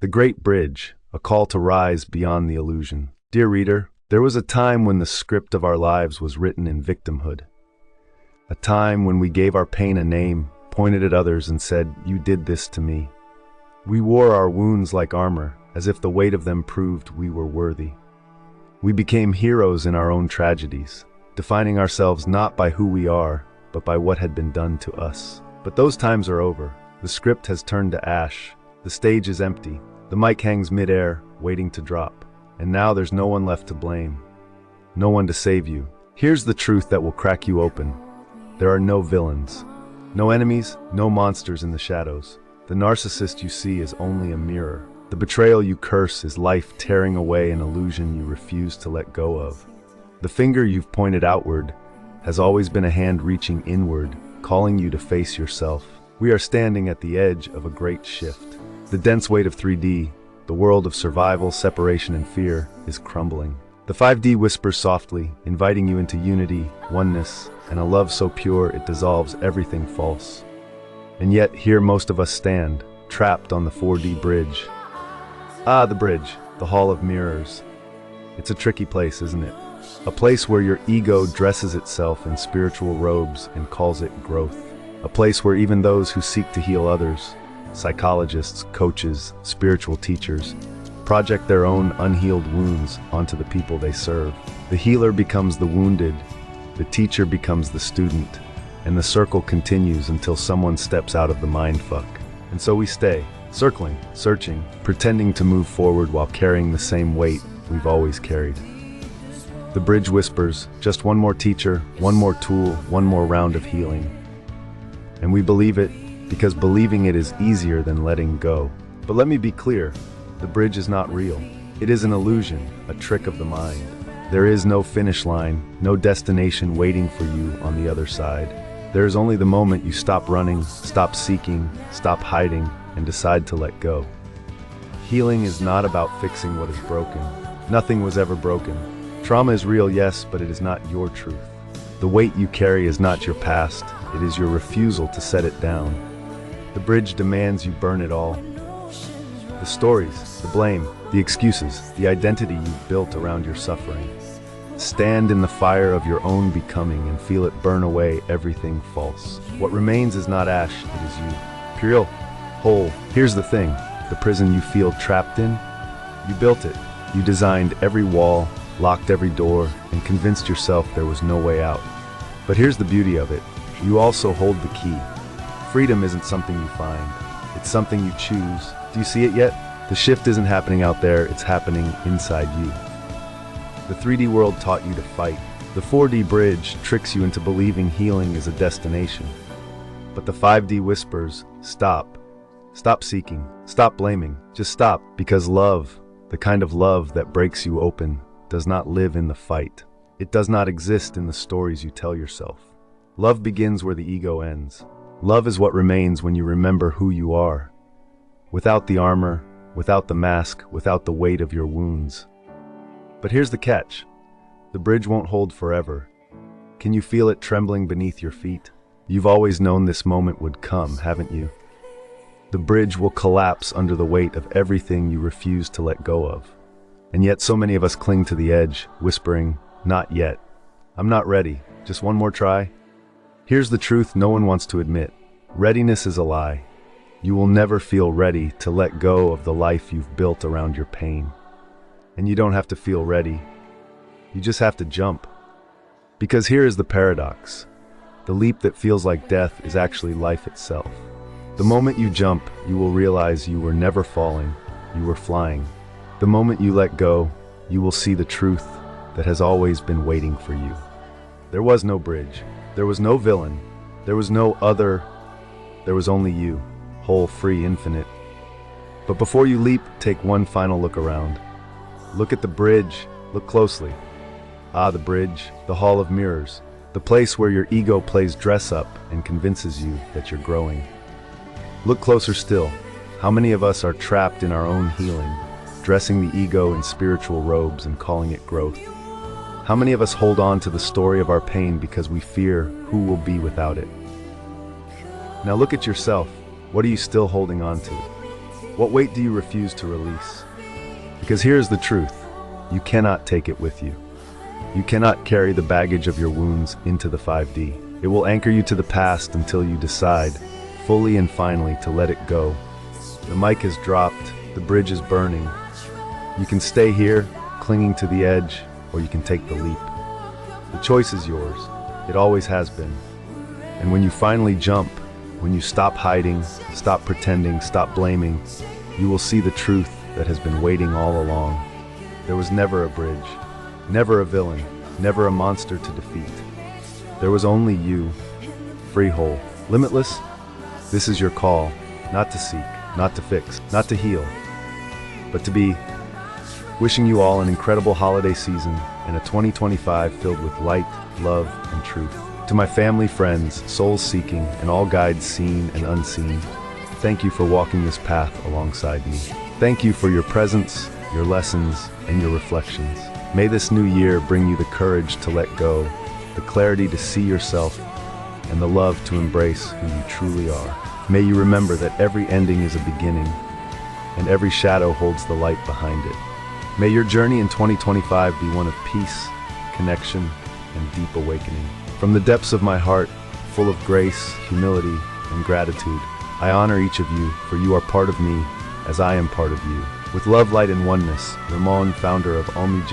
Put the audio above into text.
The Great Bridge, a call to rise beyond the illusion. Dear reader, there was a time when the script of our lives was written in victimhood. A time when we gave our pain a name, pointed at others and said, "You did this to me." We wore our wounds like armor, as if the weight of them proved we were worthy. We became heroes in our own tragedies, defining ourselves not by who we are, but by what had been done to us. But those times are over. The script has turned to ash. The stage is empty. The mic hangs mid-air, waiting to drop. And now there's no one left to blame. No one to save you. Here's the truth that will crack you open. There are no villains. No enemies, no monsters in the shadows. The narcissist you see is only a mirror. The betrayal you curse is life tearing away an illusion you refuse to let go of. The finger you've pointed outward has always been a hand reaching inward, calling you to face yourself. We are standing at the edge of a great shift. The dense weight of 3D, the world of survival, separation, and fear, is crumbling. The 5D whispers softly, inviting you into unity, oneness, and a love so pure it dissolves everything false. And yet, here most of us stand, trapped on the 4D bridge. Ah, the bridge, the hall of mirrors. It's a tricky place, isn't it? A place where your ego dresses itself in spiritual robes and calls it growth. A place where even those who seek to heal others, psychologists, coaches, spiritual teachers, project their own unhealed wounds onto the people they serve. The healer becomes the wounded, the teacher becomes the student, and the circle continues until someone steps out of the mindfuck. And so we stay, circling, searching, pretending to move forward while carrying the same weight we've always carried. The bridge whispers, just one more teacher, one more tool, one more round of healing. And we believe it because believing it is easier than letting go. But let me be clear, the bridge is not real. It is an illusion, a trick of the mind. There is no finish line, no destination waiting for you on the other side. There is only the moment you stop running, stop seeking, stop hiding, and decide to let go. Healing is not about fixing what is broken. Nothing was ever broken. Trauma is real, yes, but it is not your truth. The weight you carry is not your past, it is your refusal to set it down. The bridge demands you burn it all. The stories, the blame, the excuses, the identity you've built around your suffering. Stand in the fire of your own becoming and feel it burn away everything false. What remains is not ash, it is you. Pure, whole. Here's the thing, the prison you feel trapped in, you built it. You designed every wall, locked every door, and convinced yourself there was no way out. But here's the beauty of it, you also hold the key. Freedom isn't something you find, it's something you choose. Do you see it yet? The shift isn't happening out there, it's happening inside you. The 3D world taught you to fight. The 4D bridge tricks you into believing healing is a destination. But the 5D whispers, stop. Stop seeking, stop blaming, just stop, because love, the kind of love that breaks you open, does not live in the fight. It does not exist in the stories you tell yourself. Love begins where the ego ends. Love is what remains when you remember who you are. Without the armor, without the mask, without the weight of your wounds. But here's the catch. The bridge won't hold forever. Can you feel it trembling beneath your feet? You've always known this moment would come, haven't you? The bridge will collapse under the weight of everything you refuse to let go of. And yet so many of us cling to the edge, whispering, not yet. I'm not ready. Just one more try. Here's the truth no one wants to admit. Readiness is a lie. You will never feel ready to let go of the life you've built around your pain. And you don't have to feel ready. You just have to jump. Because here is the paradox. The leap that feels like death is actually life itself. The moment you jump, you will realize you were never falling, you were flying. The moment you let go, you will see the truth that has always been waiting for you. There was no bridge. There was no villain. There was no other. There was only you, whole, free, infinite. But before you leap, take one final look around. Look at the bridge. Look closely. Ah, the bridge, the hall of mirrors, the place where your ego plays dress up and convinces you that you're growing. Look closer still. How many of us are trapped in our own healing, dressing the ego in spiritual robes and calling it growth? How many of us hold on to the story of our pain because we fear who will be without it? Now look at yourself. What are you still holding on to? What weight do you refuse to release? Because here's the truth. You cannot take it with you. You cannot carry the baggage of your wounds into the 5D. It will anchor you to the past until you decide, fully and finally, to let it go. The mic is dropped, the bridge is burning. You can stay here, clinging to the edge, or you can take the leap. The choice is yours. It always has been. And when you finally jump, when you stop hiding, stop pretending, stop blaming, you will see the truth that has been waiting all along. There was never a bridge, never a villain, never a monster to defeat. There was only you, free whole, limitless. This is your call, not to seek, not to fix, not to heal, but to be. Wishing you all an incredible holiday season and a 2025 filled with light, love, and truth. To my family, friends, souls seeking, and all guides seen and unseen, thank you for walking this path alongside me. Thank you for your presence, your lessons, and your reflections. May this new year bring you the courage to let go, the clarity to see yourself, and the love to embrace who you truly are. May you remember that every ending is a beginning, and every shadow holds the light behind it. May your journey in 2025 be one of peace, connection, and deep awakening. From the depths of my heart, full of grace, humility, and gratitude, I honor each of you, for you are part of me as I am part of you. With love, light, and oneness, Ramon, founder of OMMIJ,